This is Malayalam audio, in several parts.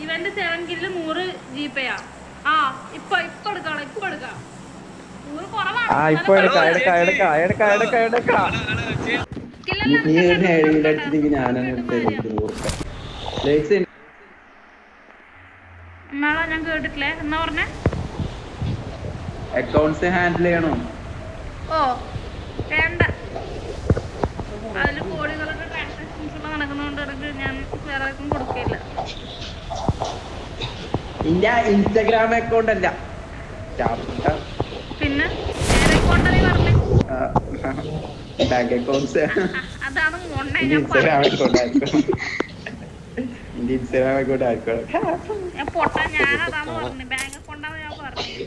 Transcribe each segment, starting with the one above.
ഇവന്റെ 7 കില്ല് 100 GPയാ. ആ ഇപ്പൊ എടുക്കാം 100 കുറവാണ്. എന്നാളാ ഞാൻ കേട്ടിട്ടില്ലേ എന്നാ പറഞ്ഞേ അക്കൗണ്ട്സ് ഹാൻഡിൽ ചെയ്യണോ? ഓ വേണ്ട, അതില് കോടികളുടെ ട്രാൻസാക്ഷൻസ് നടക്കുന്നോണ്ട് ഞാൻ വേറെ ആർക്കും കൊടുക്കില്ല. ഇൻസ്റ്റാഗ്രാം അക്കൗണ്ട് അല്ല, പിന്നെ അക്കൗണ്ടാണ് പറഞ്ഞത്. Bank accounts. അതാണ് ഇൻസ്റ്റാഗ്രാം അക്കൗണ്ട് ഞാൻ പൊട്ട, ഞാനതാണ് പറഞ്ഞത്. ബാങ്ക് അക്കൗണ്ടാണ് ഞാൻ പറഞ്ഞത്.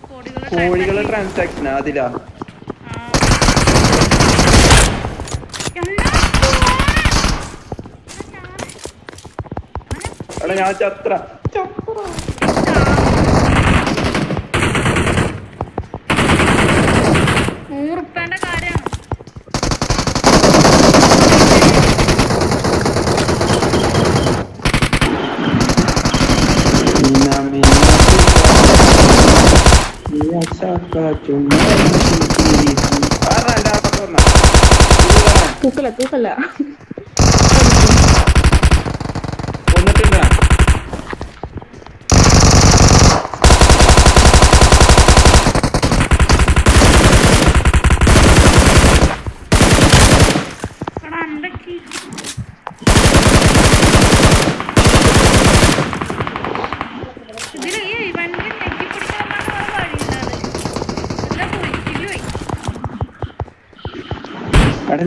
കോടികളുടെ ട്രാൻസാക്ഷൻ അതിലാ. ഞാൻ ചത്ര 100 റുപ്യന്റെ കാര്യമാണ്. തൂക്കല്ല കൊന്നിട്ടുണ്ടാ?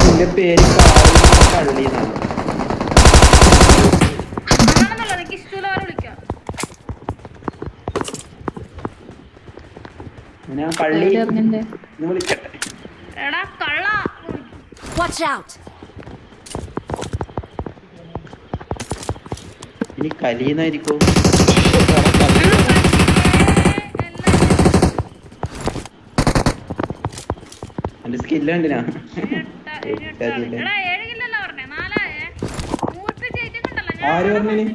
നിന്റെ പേര് കള്ളിന്നാണ്. ഞാൻ കള്ളി വിളിക്കട്ടെ. ഇനി കലീന്നായിരിക്കോ? എന്റെ സ്കില്ല് കണ്ടിനാ? ആര് പറഞ്ഞു?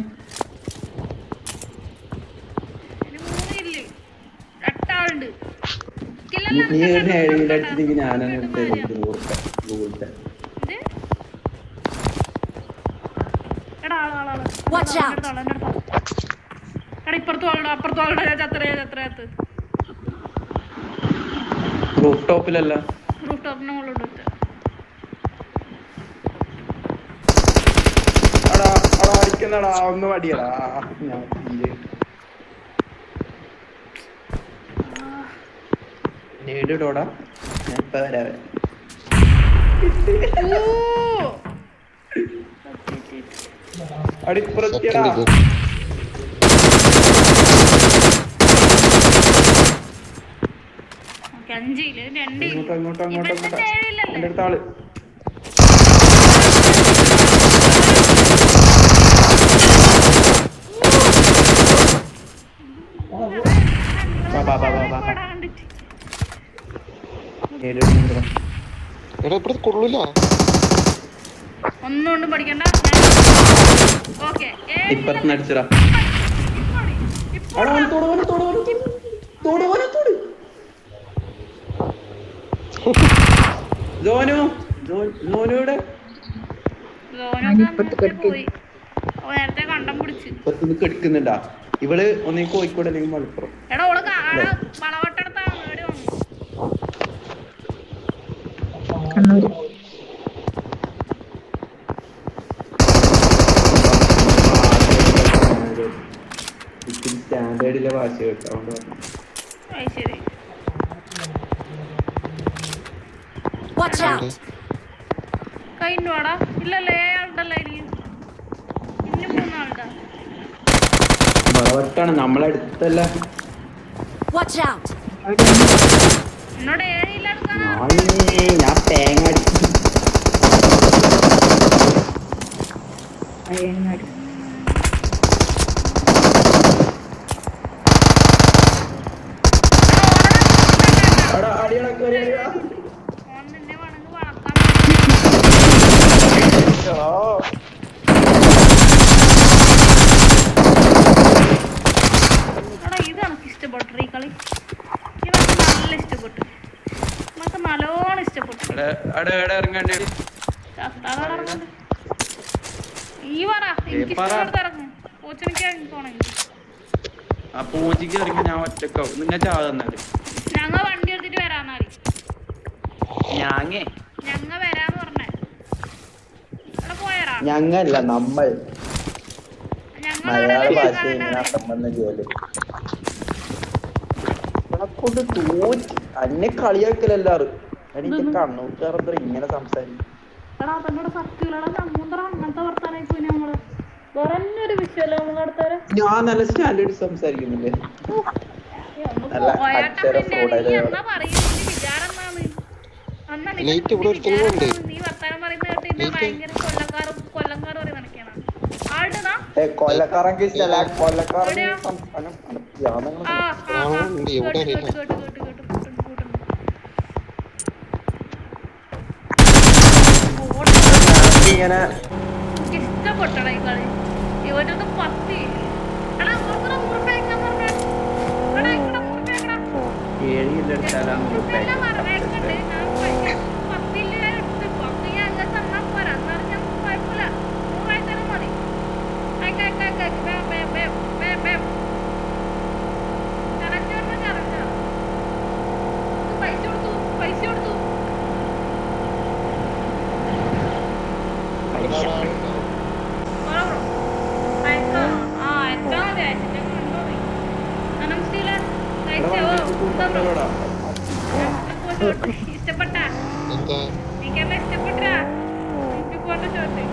നീ ഒരു 7 അടിച്ചിട്ട് ഞാനാണ് റൂഫ് ടോപ്പിലല്ല, റൂഫ് ടോപ്പിന് മുകളിലോട്ട് അടിക്കുന്നടാ. ഒന്ന് അടിയടാ. ഞാൻ നേടിടോടാ. ഞാൻ ഇപ്പൊ വരാവേ. അടിപ്പുറത്തിയടാ. അങ്ങോട്ടോ എന്റെ അടുത്ത ആള്. ഒന്നുകൊണ്ടും പഠിക്കണ്ട. ഇപ്പത്തിന് അടിച്ചടാ. ജോനുവിടെ നേരത്തെ കണ്ടം പിടിച്ച് ഇപ്പത്തിന് കെടുക്കുന്നുണ്ടാ. ഇവള് ഒന്നീ കോഴിക്കോട് അല്ലെങ്കിൽ മലപ്പുറം. എടാ ഓള് വളവട്ടെടുത്താ വീട് വന്നു. സ്റ്റാൻഡേർഡിലെ ഭാഷ കേട്ടോ. ശരി കഴിഞ്ഞുവാടാ. ഇല്ലല്ലേ ആളുണ്ടല്ലോ ഇനി 3 ആളുണ്ടാ. വളവട്ടാണ് നമ്മളടുത്തല്ല. എന്നോട് 7 ഇല്ല എടുക്കാനാ. ഞാൻ തേങ്ങ ഇറങ്ങണ്ടേ ചത്താളോട് ഇറങ്ങുന്നുണ്ട്. ഈ പറ എനിക്ക് പറ. ഇഷ്ടപ്പെടുത്ത് ഇറങ്ങും. കോച്ചിനിക്ക് ഇറങ്ങിപ്പോണെങ്കിൽ ആ പൂച്ചക്ക് ഇറങ്ങി ഞാൻ ഒറ്റക്കാവും. നിങ്ങൾ ചാകുന്നാല് ഞങ്ങൾ വണ്ടി എടുത്തിട്ട് വരാന്നാടി. ഞാങ്ങേ ഞങ്ങ വരാന്ന് പറഞ്ഞേ. അവിടെ പോയാറാ ഞങ്ങല്ല നമ്മൾ മലയാള ഞങ്ങളവിടെ ഭാഷ ഇങ്ങനെ അർത്ഥം വന്ന ജോലി കൊണ്ട് തോറ്റ് അന്നെ കളിയാക്കലെല്ലാരും എനിക്ക് കണ്ണൂർക്കാറത്ര ഇങ്ങനെ സംസാരിക്കും. എടാ തന്നോട് സത്യമില്ലടാ. നമ്മൂന്തറ അങ്ങനത്തെ വർത്താനായി പോയി നമ്മള്. വേറെ ഒരു വിഷയമല്ല നമ്മളടുത്തവരെ. ഞാൻ നല്ല സ്റ്റാൻഡേർഡ് സംസാരിക്കുന്നില്ലേ? നല്ല അക്ഷര സ്ഫുടത. എന്നാ പറയുന്നത് വിചാരം എന്നാണ്? അന്നാ നീ വർത്താനം പറയുന്ന കേട്ട് ഇന്നെ ഭയങ്കര കൊല്ലക്കാർ പറയും നടക്കാണ് ആളുടെതാ. കൊല്ലക്കാരൻ ഇഷ്ടല്ല. കൊല്ലക്കാരൻ സംസ്ഥാനം ഇങ്ങനെ ഇഷ്ടപ്പെട്ടടാ ഈ കളി. ഇവരൊന്ന് പത്തി എടാ മുറുപ്പേക്കാൻ പറഞ്ഞ എടാ ഇവിടെ മുറുപ്പേക്കടാ. മുറുപ്പേല്ലാം പറഞ്ഞേക്കണ്ട്. ഞാൻ പത്തില്ല എടുത്ത് പത്ത് ഞാൻ അങ്ങനെ തന്നാ പോരാ. എന്നാലും ഞാൻ കുഴപ്പമില്ല. 100 തരം മതി. പൈസ കൊടുത്തു ഇഷ്ടപ്പെട്ട എനിക്കെല്ലാം ഇഷ്ടപ്പെട്ടാ. എനിക്ക് പോണ്ട ചോട്ടെ